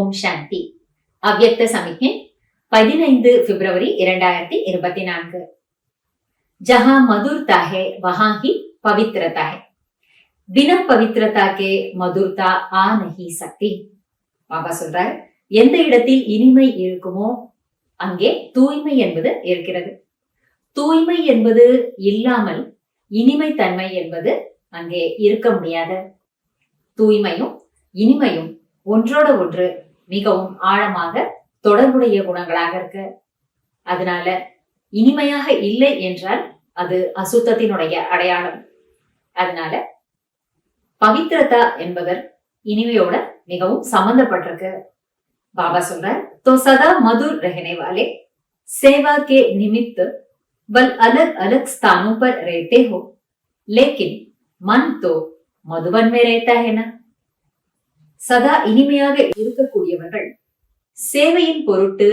ஓம் சாந்தி. அவ்யக்த சமிக்ஞை 15 பிப்ரவரி 2024. जहां मधुरता है वहां ही पवित्रता है, बिना पवित्रता के मधुरता आ नहीं सकती. பாபா சொல்றார், எந்த இடத்தில் இனிமை இருக்குமோ அங்கே தூய்மை என்பது இருக்கிறது. தூய்மை என்பது இல்லாமல் இனிமை தன்மை என்பது அங்கே இருக்க முடியாது. தூய்மையும் இனிமையும் ஒன்றோட ஒன்று மிகவும் ஆழமாக தொடர்புடைய குணங்களாக இருக்கு. அதனால இனிமையாக இல்லை என்றால் அது அசுத்தத்தினுடைய அடையாளம். அதனால பவித்ரதா என்பவர் இனிமையோட மிகவும் சம்பந்தப்பட்டிருக்கு. பாபா சொல்றார், तो सदा मधुर रहने वाले सेवा के निमित्त बल अलग अलग स्थानों पर रहते हो, लेकिन मन तो मधुबन में रहता है ना. சதா இனிமையாக இருக்கக்கூடியவர்கள் சேவையின் பொருட்டு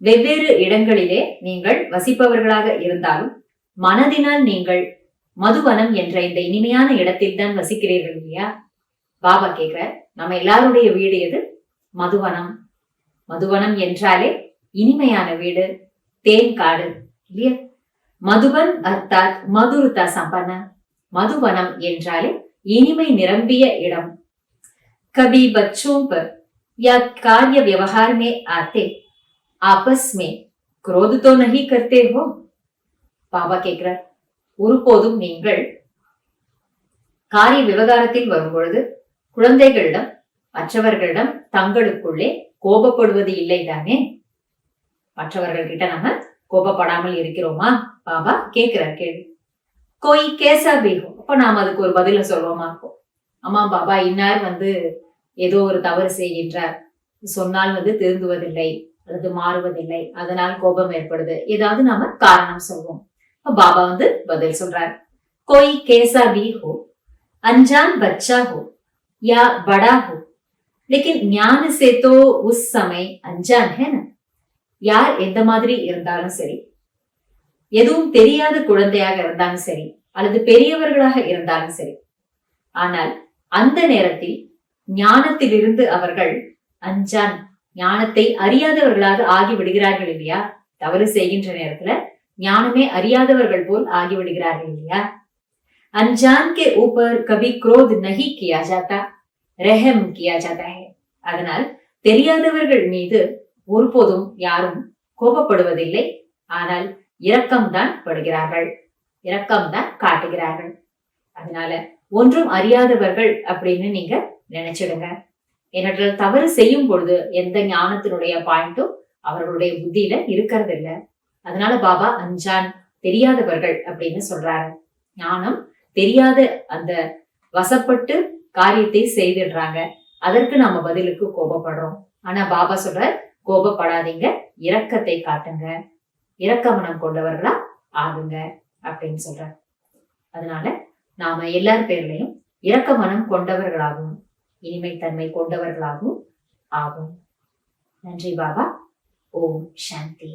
வெவ்வேறு இடங்களிலே நீங்கள் வசிப்பவர்களாக இருந்தாலும் மனதினால் நீங்கள் மதுவனம் என்ற இந்த இனிமையான இடத்தில் தான் வசிக்கிறீர்கள் இல்லையா? பாபா கேட்கிற, நம்ம எல்லாருடைய வீடு எது? மதுவனம். மதுவனம் என்றாலே இனிமையான வீடு, தேன் காடு இல்லையா? மதுவன் அர்த்தாத் மதுருதா சம்பன. மதுவனம் என்றாலே இனிமை நிரம்பிய இடம். कभी बच्चों पर या कार्य व्यवहार में आते आपस में क्रोध तो नहीं करते हो? பாபா கேட்கிறார், ஒருபோதும் நீங்கள் காரிய விவகாரத்தில் வரும்பொழுது குழந்தைகளிடம் மற்றவர்களிடம் தங்களுக்குள்ளே கோபப்படுவது இல்லை தானே? மற்றவர்கள் கிட்ட நம்ம கோபப்படாமல் இருக்கிறோமா? பாபா கேட்கிறார் கேள்வி. கோய் கேசா பேகும். அப்ப நாம அதுக்கு ஒரு பதில சொல்றோமா? ஆமா பாபா, இன்னார் ஏதோ ஒரு தவறு செய்கின்றார், சொன்னால் திருந்துவதில்லை அல்லது மாறுவதில்லை, அதனால் கோபம் ஏற்படுது, ஏதாவது நாம காரணம் சொல்வோம். பாபா பதில் சொல்றார், कोई कैसा भी हो, अनजान बच्चा हो या बड़ा हो, लेकिन ज्ञान से तो उस समय अनजान है ना. யார் எந்த மாதிரி இருந்தாலும் சரி, எதுவும் தெரியாத குழந்தையாக இருந்தாலும் சரி அல்லது பெரியவர்களாக இருந்தாலும் சரி, ஆனால் அந்த நேரத்தில் ஞானத்திலிருந்து அவர்கள் அஞ்சான், ஞானத்தை அறியாதவர்களாக ஆகி விடுகிறார்கள் இல்லையா? தவறு செய்கின்ற நேரத்துல ஞானமே அறியாதவர்கள் போல் ஆகிவிடுகிறார்கள் இல்லையா? அஞ்சான் கே ஊப்பர் கபி क्रोध नहीं किया जाता, रहम किया जाता है. அதனால் தெரியாதவர்கள் மீது ஒருபோதும் யாரும் கோபப்படுவதில்லை, ஆனால் இரக்கம்தான் படுகிறார்கள், இரக்கம்தான் காட்டுகிறார்கள். அதனால ஒன்றும் அறியாதவர்கள் அப்படின்னு நீங்க நினைச்சிடுங்க. ஏனென்றால் தவறு செய்யும் பொழுது எந்த ஞானத்தினுடைய பாயிண்டும் அவர்களுடைய புத்தியில இருக்கிறது இல்ல. அதனால பாபா அஞ்சான், தெரியாதவர்கள் அப்படின்னு சொல்றாரு. ஞானம் தெரியாத அந்த வசப்பட்டு காரியத்தை செய்திடுறாங்க, அதற்கு நாம பதிலுக்கு கோபப்படுறோம். ஆனா பாபா சொல்ற, கோபப்படாதீங்க, இரக்கத்தை காட்டுங்க, இரக்க மனம் கொண்டவர்களா ஆகுங்க அப்படின்னு சொல்ற. அதனால நாம எல்லார் பேர்லயும் இரக்க மனம் கொண்டவர்களாகவும் இனிமை தன்மை கொண்டவர்களாகவும் ஆகும். நன்றி பாபா. ஓம் சாந்தி.